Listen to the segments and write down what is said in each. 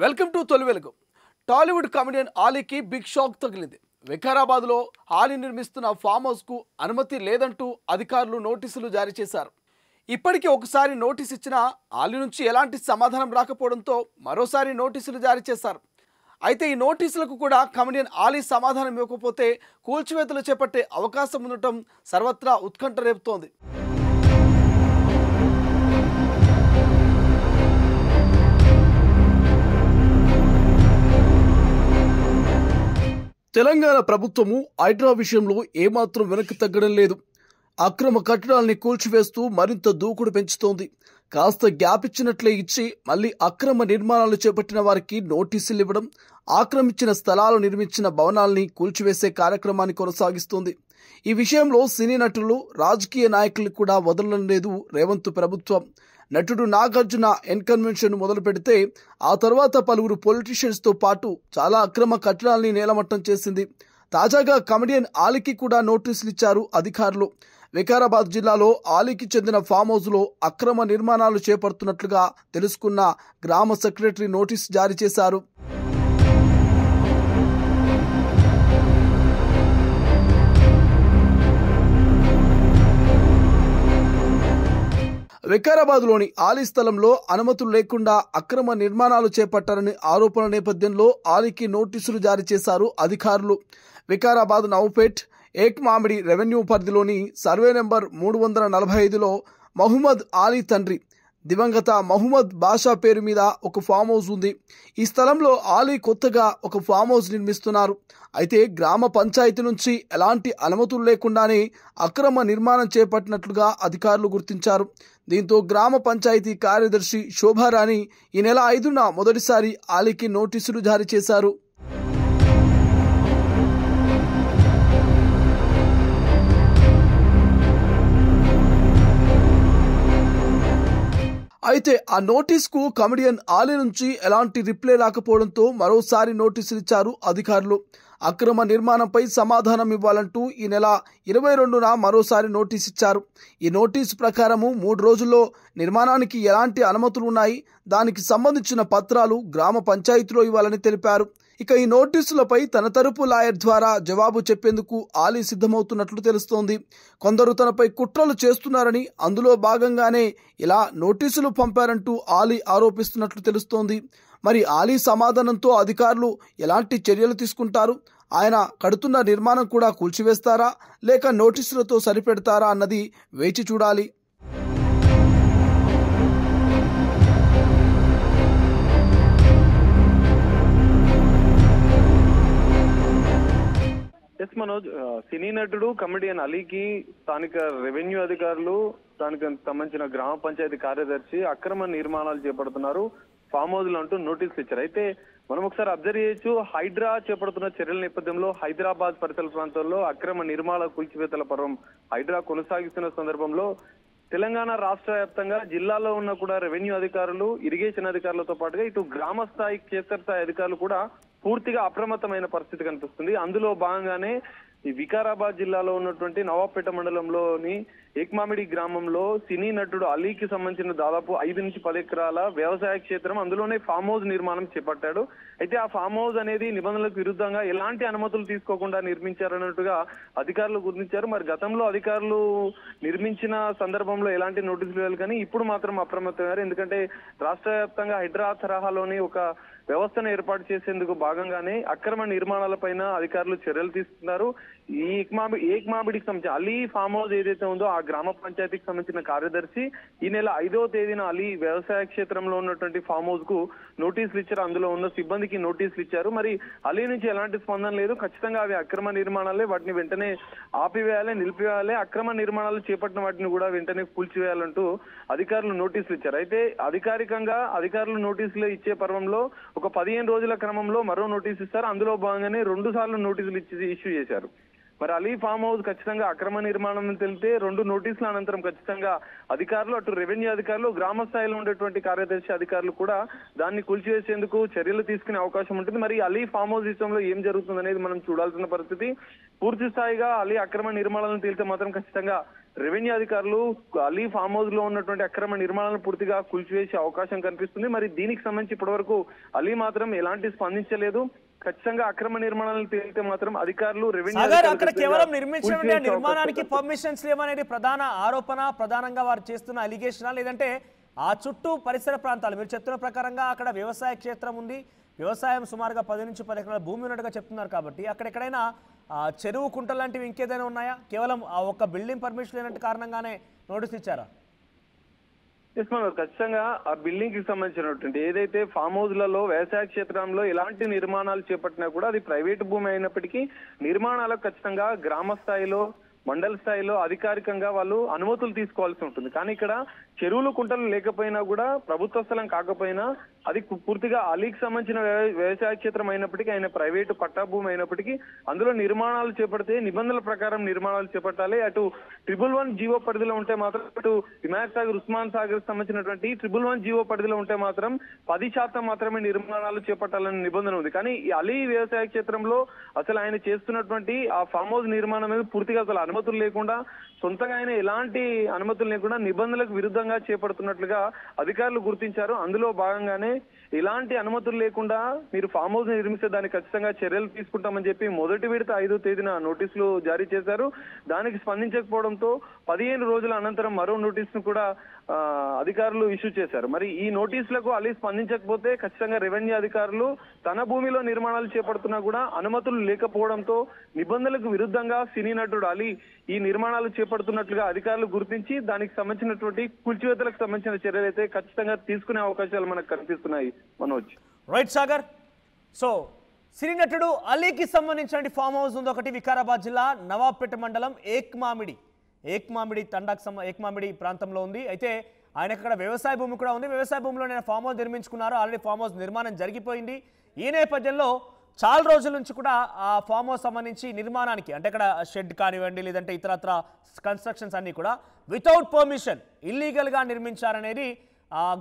Welcome to తొలి వెలుగు. Tollywood comedian ఆలీకి big shock తగిలింది. వికారాబాద్లో ఆలీ నిర్మిస్తున్న ఫామ్ హౌస్కు అనుమతి లేదంటూ అధికారులు నోటీసులు జారీ చేశారు. ఇప్పటికీ ఒకసారి నోటీస్ ఇచ్చినా ఆలీ నుంచి ఎలాంటి సమాధానం రాకపోవడంతో మరోసారి నోటీసులు జారీ చేశారు. అయితే ఈ నోటీసులకు కూడా కామెడియన్ ఆలీ సమాధానం ఇవ్వకపోతే కూల్చివేతలు చేపట్టే అవకాశం ఉండటం సర్వత్రా ఉత్కంఠ రేపుతోంది. తెలంగాణ ప్రభుత్వము హైడ్రా విషయంలో ఏమాత్రం వెనక్కి తగ్గడం లేదు. అక్రమ కట్టడాల్ని కూల్చివేస్తూ మరింత దూకుడు పెంచుతోంది. కాస్త గ్యాప్ ఇచ్చినట్లే ఇచ్చి మళ్లీ అక్రమ నిర్మాణాలు చేపట్టిన వారికి నోటీసులు ఇవ్వడం, ఆక్రమించిన స్థలాలు నిర్మించిన భవనాల్ని కూల్చివేసే కార్యక్రమాన్ని కొనసాగిస్తోంది. ఈ విషయంలో సినీ నటులు, రాజకీయ నాయకులు కూడా వదలడం లేదు రేవంత్ ప్రభుత్వం. నటుడు నాగార్జున ఎన్కన్వెన్షన్ మొదలు పెడితే ఆ తర్వాత పలువురు పొలిటీషియన్స్తో పాటు చాలా అక్రమ కట్టడాల్ని నేలమట్టం చేసింది. తాజాగా కమెడియన్ ఆలీకి కూడా నోటీసులు ఇచ్చారు అధికారులు. వికారాబాద్ జిల్లాలో ఆలీకి చెందిన ఫామ్ హౌస్లో అక్రమ నిర్మాణాలు చేపడుతున్నట్లుగా తెలుసుకున్న గ్రామ సెక్రటరీ నోటీసు జారీ చేశారు. వికారాబాద్లోని ఆలీ స్థలంలో అనుమతులు లేకుండా అక్రమ నిర్మాణాలు చేపట్టారని ఆరోపణల నేపథ్యంలో ఆలీకి నోటీసులు జారీ చేశారు అధికారులు. వికారాబాద్ నౌపేట్ ఏక్మామిడి రెవెన్యూ పరిధిలోని సర్వే నెంబర్ 345లో మహమ్మద్ ఆలీ తండ్రి దివంగత మహమ్మద్ బాషా పేరు మీద ఒక ఫామ్ హౌస్ ఉంది. ఈ స్థలంలో ఆలీ కొత్తగా ఒక ఫామ్ హౌస్ నిర్మిస్తున్నారు. అయితే గ్రామ పంచాయతీ నుంచి ఎలాంటి అనుమతులు లేకుండానే అక్రమ నిర్మాణం చేపట్టినట్లుగా అధికారులు గుర్తించారు. దీంతో గ్రామ పంచాయతీ కార్యదర్శి శోభారాణి ఈ నెల 5న మొదటిసారి ఆలీకి నోటీసులు జారీ చేశారు. అయితే ఆ నోటీస్కు కమెడియన్ ఆలీ నుంచి ఎలాంటి రిప్లై రాకపోవడంతో మరోసారి నోటీసులు ఇచ్చారు అధికారులు. అక్రమ నిర్మాణంపై సమాధానం ఇవ్వాలంటూ ఈ నెల 22న మరోసారి నోటీస్ ఇచ్చారు. ఈ నోటీసు ప్రకారము 3 రోజుల్లో నిర్మాణానికి ఎలాంటి అనుమతులు ఉన్నాయి, దానికి సంబంధించిన పత్రాలు గ్రామ పంచాయతీలో ఇవ్వాలని తెలిపారు. ఇక ఈ నోటీసులపై తన తరపు లాయర్ ద్వారా జవాబు చెప్పేందుకు ఆలీ సిద్ధమవుతున్నట్లు తెలుస్తోంది. కొందరు తనపై కుట్రలు చేస్తున్నారని, అందులో భాగంగానే ఇలా నోటీసులు పంపారంటూ ఆలీ ఆరోపిస్తున్నట్లు తెలుస్తోంది. మరి ఆలీ సమాధానంతో అధికారులు ఎలాంటి చర్యలు తీసుకుంటారు? ఆయన కడుతున్న నిర్మాణం కూడా కూల్చివేస్తారా, లేక నోటీసులతో సరిపెడతారా అన్నది వేచి చూడాలి. ఎస్ మనోజ్, సినీ నటుడు కమెడియన్ అలీకి స్థానిక రెవెన్యూ అధికారులు, దానికి సంబంధించిన గ్రామ పంచాయతీ కార్యదర్శి అక్రమ నిర్మాణాలు చేపడుతున్నారు, ఫామ్ హౌస్లు అంటూ నోటీసులు ఇచ్చారు. అయితే మనం ఒకసారి అబ్జర్వ్ చేయొచ్చు, హైడ్రా చేపడుతున్న చర్యల నేపథ్యంలో హైదరాబాద్ పరిసర ప్రాంతాల్లో అక్రమ నిర్మాణ కూల్చివేతల పర్వం హైడ్రా కొనసాగిస్తున్న సందర్భంలో తెలంగాణ రాష్ట్ర వ్యాప్తంగా జిల్లాలో ఉన్న కూడా రెవెన్యూ అధికారులు, ఇరిగేషన్ అధికారులతో పాటుగా ఇటు గ్రామ స్థాయి, క్షేత్రస్థాయి అధికారులు కూడా పూర్తిగా అప్రమత్తమైన పరిస్థితి కనిపిస్తుంది. అందులో భాగంగానే ఈ వికారాబాద్ జిల్లాలో ఉన్నటువంటి నవాబ్పేట మండలంలోని ఏక్మామిడి గ్రామంలో సినీ నటుడు అలీకి సంబంధించిన దాదాపు 5 నుంచి 10 ఎకరాల వ్యవసాయ క్షేత్రం, అందులోనే ఫామ్ హౌస్ నిర్మాణం చేపట్టాడు. అయితే ఆ ఫామ్ హౌస్ అనేది నిబంధనలకు విరుద్ధంగా ఎలాంటి అనుమతులు తీసుకోకుండా నిర్మించారన్నట్టుగా అధికారులు గుర్తించారు. మరి గతంలో అధికారులు నిర్మించిన సందర్భంలో ఎలాంటి నోటీసులు ఇవ్వాలి, కానీ ఇప్పుడు మాత్రం అప్రమత్తమయ్యారు. ఎందుకంటే రాష్ట్ర వ్యాప్తంగా హైడ్రా తరహాలోని ఒక వ్యవస్థను ఏర్పాటు చేసేందుకు భాగంగానే అక్రమ నిర్మాణాలపైన అధికారులు చర్యలు తీసుకున్నారు. ఈ ఏక్మామిడికి సంబంధించి అలీ ఫామ్ హౌస్ ఏదైతే ఉందో ఆ గ్రామ పంచాయతీకి సంబంధించిన కార్యదర్శి ఈ నెల 5వ తేదీన అలీ వ్యవసాయ క్షేత్రంలో ఉన్నటువంటి ఫామ్ హౌస్ కు నోటీసులు ఇచ్చారు. అందులో ఉన్న సిబ్బందికి నోటీసులు ఇచ్చారు. మరి అలీ నుంచి ఎలాంటి స్పందన లేదు. ఖచ్చితంగా అవి అక్రమ నిర్మాణాలే, వాటిని వెంటనే ఆపివేయాలి, నిలిపివేయాలి, అక్రమ నిర్మాణాలు చేపట్టిన వాటిని కూడా వెంటనే కూల్చివేయాలంటూ అధికారులు నోటీసులు ఇచ్చారు. అయితే అధికారికంగా అధికారులు నోటీసులు ఇచ్చే పర్వంలో ఒక 15 రోజుల క్రమంలో మరో నోటీసు ఇస్తారు. అందులో భాగంగానే 2 సార్లు నోటీసులు ఇష్యూ చేశారు. మరి అలీ ఫామ్ హౌస్ ఖచ్చితంగా అక్రమ నిర్మాణం తెలితే 2 నోటీసుల అనంతరం ఖచ్చితంగా అధికారులు, అటు రెవెన్యూ అధికారులు, గ్రామ స్థాయిలో ఉండేటువంటి కార్యదర్శి అధికారులు కూడా దాన్ని కూల్చివేసేందుకు చర్యలు తీసుకునే అవకాశం ఉంటుంది. మరి అలీ ఫామ్ హౌస్ విషయంలో ఏం జరుగుతుంది అనేది మనం చూడాల్సిన పరిస్థితి. పూర్తి స్థాయిగా అలీ అక్రమ నిర్మాణాలను తేలితే మాత్రం ఖచ్చితంగా రెవెన్యూ అధికారులు అలీ ఫామ్ హౌస్ లో ఉన్నటువంటి అక్రమ నిర్మాణాలను పూర్తిగా కూల్చివేసే అవకాశం కనిపిస్తుంది. మరి దీనికి సంబంధించి ఇప్పటివరకు అలీ మాత్రం ఎలాంటి స్పందించలేదు. ఖచ్చితంగా అక్రమ నిర్మాణాలు తేలితే మాత్రం అధికారులు రెవెన్యూ అక్కడ కేవలం నిర్మించిన నిర్మాణానికి పర్మిషన్స్ లేవనేది ప్రధాన ఆరోపణ, ప్రధానంగా వారు చేస్తున్న అలిగేషనా, లేదంటే ఆ చుట్టూ పరిసర ప్రాంతాలు మీరు చెప్తున్న ప్రకారంగా అక్కడ వ్యవసాయ క్షేత్రం ఉంది, వ్యవసాయం సుమారుగా 10 నుంచి 10 ఎకరాల భూమి ఉన్నట్టుగా చెప్తున్నారు కాబట్టి అక్కడెక్కడైనా చెరువు కుంట లాంటివి ఇంకేదైనా ఉన్నాయా? కేవలం ఆ ఒక్క బిల్డింగ్ పర్మిషన్ లేనట్టు కారణంగానే నోటీస్ ఇచ్చారా? ఖచ్చితంగా ఆ బిల్డింగ్ కి సంబంధించినటువంటి ఏదైతే ఫామ్ హౌస్ లలో వ్యవసాయ క్షేత్రంలో ఎలాంటి నిర్మాణాలు చేపట్టినా కూడా అది ప్రైవేట్ భూమి అయినప్పటికీ నిర్మాణాలకు ఖచ్చితంగా గ్రామ స్థాయిలో మండల స్థాయిలో అధికారికంగా వాళ్ళు అనుమతులు తీసుకోవాల్సి ఉంటుంది. కానీ ఇక్కడ చెరువులు కుంటలు లేకపోయినా కూడా ప్రభుత్వ స్థలం కాకపోయినా అది పూర్తిగా అలీకి సంబంధించిన వ్యవసాయ క్షేత్రం అయినప్పటికీ ఆయన ప్రైవేటు పట్టా భూమి అయినప్పటికీ అందులో నిర్మాణాలు చేపడితే నిబంధనల ప్రకారం నిర్మాణాలు చేపట్టాలి. అటు 111 జీవో పరిధిలో ఉంటే మాత్రం అటు హిమాయత్ సాగర్, ఉస్మాన్ సాగర్ సంబంధించినటువంటి 111 జీవో పరిధిలో ఉంటే మాత్రం 10% మాత్రమే నిర్మాణాలు చేపట్టాలనే నిబంధన ఉంది. కానీ ఈ అలీ వ్యవసాయ క్షేత్రంలో అసలు ఆయన చేస్తున్నటువంటి ఆ ఫామ్ హౌస్ నిర్మాణం మీద పూర్తిగా అసలు అనుమతులు లేకుండా సొంతంగా ఆయన ఎలాంటి అనుమతులు లేకుండా నిబంధనలకు విరుద్ధంగా చేపడుతున్నట్లుగా అధికారులు గుర్తించారు. అందులో భాగంగానే ఎలాంటి అనుమతులు లేకుండా మీరు ఫామ్ హౌస్ నిర్మిస్తే దానికి ఖచ్చితంగా చర్యలు తీసుకుంటామని చెప్పి మొదటి విడత 5వ తేదీన నోటీసులు జారీ చేశారు. దానికి స్పందించకపోవడంతో 15 రోజుల అనంతరం మరో నోటీసును కూడా అధికారులు ఇష్యూ చేశారు. మరి ఈ నోటీసులకు అలీ స్పందించకపోతే ఖచ్చితంగా రెవెన్యూ అధికారులు తన భూమిలో నిర్మాణాలు చేపడుతున్నా కూడా అనుమతులు లేకపోవడంతో నిబంధనలకు విరుద్ధంగా సినీ నటుడు అలీ ఈ నిర్మాణాలు చేపడుతున్నట్లుగా అధికారులు గుర్తించి దానికి సంబంధించినటువంటి కూల్చివేతలకు సంబంధించిన చర్యలు అయితే ఖచ్చితంగా తీసుకునే అవకాశాలు మనకు కనిపిస్తున్నాయి. మనోజ్. రైట్ సాగర్. సో సినీ నటుడు అలీకి సంబంధించిన ఫామ్ హౌస్ ఉంది ఒకటి వికారాబాద్ జిల్లా నవాబ్పేట మండలం ఏక్మామిడి ఏక్మామిడి ప్రాంతంలో ఉంది. అయితే ఆయనకు అక్కడ వ్యవసాయ భూమి కూడా ఉంది. వ్యవసాయ భూమిలో నేను ఫామ్ హౌస్ నిర్మించుకున్నారు. ఆల్రెడీ ఫామ్ హౌస్ నిర్మాణం జరిగిపోయింది. ఈ నేపథ్యంలో చాలా రోజుల నుంచి కూడా ఆ ఫామ్ హౌస్ సంబంధించి నిర్మాణానికి అంటే అక్కడ షెడ్ కానివ్వండి లేదంటే ఇతరత్ర కన్స్ట్రక్షన్స్ అన్నీ కూడా వితౌట్ పర్మిషన్ ఇల్లీగల్గా నిర్మించారనేది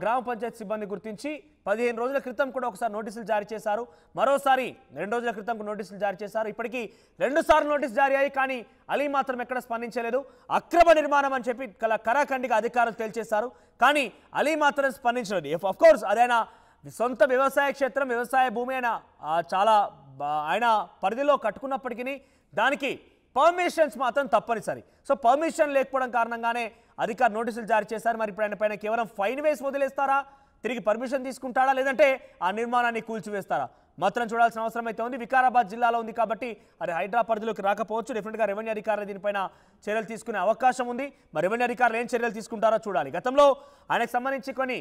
గ్రామ పంచాయతీ సిబ్బంది గుర్తించి 15 రోజుల క్రితం కూడా ఒకసారి నోటీసులు జారీ చేశారు. మరోసారి 2 రోజుల క్రితం నోటీసులు జారీ చేశారు. ఇప్పటికీ 2 సార్లు నోటీసు జారీ అయ్యి కానీ అలీ మాత్రం ఎక్కడ స్పందించలేదు. అక్రమ నిర్మాణం అని చెప్పి కరాఖండిగా అధికారులు తేల్చేశారు. కానీ అలీ మాత్రం స్పందించలేదు. ఆఫ్ కోర్స్ అదైనా సొంత వ్యవసాయ క్షేత్రం, వ్యవసాయ భూమి అయినా చాలా ఆయన పరిధిలో కట్టుకున్నప్పటికీ దానికి పర్మిషన్స్ మాత్రం తప్పనిసరి. సో పర్మిషన్ లేకపోవడం కారణంగానే అధికారులు నోటీసులు జారీ చేశారు. మరి ఇప్పుడు ఆయన పైన కేవలం ఫైన్ వేసి వదిలేస్తారా, తిరిగి పర్మిషన్ తీసుకుంటాడా, లేదంటే ఆ నిర్మాణాన్ని కూల్చివేస్తారా మాత్రం చూడాల్సిన అవసరం అయితే ఉంది. వికారాబాద్ జిల్లాలో ఉంది కాబట్టి అది హైడ్రా పరిధిలోకి రాకపోవచ్చు. డెఫినెట్గా రెవెన్యూ అధికారులు దీనిపైన చర్యలు తీసుకునే అవకాశం ఉంది. మరి రెవెన్యూ అధికారులు ఏం చర్యలు తీసుకుంటారో చూడాలి. గతంలో ఆయనకు సంబంధించి కొన్ని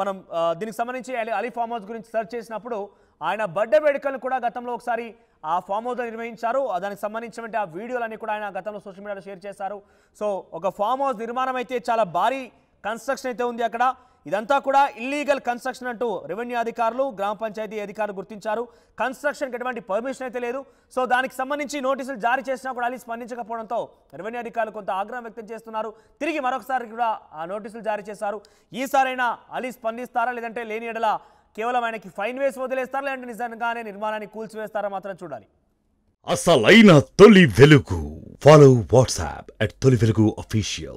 మనం దీనికి సంబంధించి అలీ ఫామ్ హౌస్ గురించి సెర్చ్ చేసినప్పుడు ఆయన బర్త్డే వేడుకలను కూడా గతంలో ఒకసారి ఆ ఫామ్ హౌస్లో నిర్వహించారు. దానికి సంబంధించినటువంటి ఆ వీడియోలన్నీ కూడా ఆయన గతంలో సోషల్ మీడియాలో షేర్ చేశారు. సో ఒక ఫామ్ హౌస్ నిర్మాణం అయితే చాలా భారీ కన్స్ట్రక్షన్ అయితే ఉంది అక్కడ. ఇదంతా కూడా ఇల్లీగల్ కన్స్ట్రక్షన్ అంటూ రెవెన్యూ అధికారులు, గ్రామ పంచాయతీ అధికారులు గుర్తించారు. కన్స్ట్రక్షన్కి ఎటువంటి పర్మిషన్ అయితే లేదు. సో దానికి సంబంధించి నోటీసులు జారీ చేసినా కూడా అలీ స్పందించకపోవడంతో రెవెన్యూ అధికారులు కొంత ఆగ్రహం వ్యక్తం చేస్తున్నారు. తిరిగి మరొకసారి కూడా ఆ నోటీసులు జారీ చేశారు. ఈసారైనా అలీ స్పందిస్తారా, లేదంటే లేని ఎడల కేవలం ఆయనకి ఫైన్ వేసి వదిలేస్తారా, లేదంటే నిజంగానే నిర్మాణాన్ని కూల్చివేస్తారా మాత్రం చూడాలి. అసలైన తొలి వెలుగు. ఫాలో వాట్సాప్ @తొలి వెలుగు official.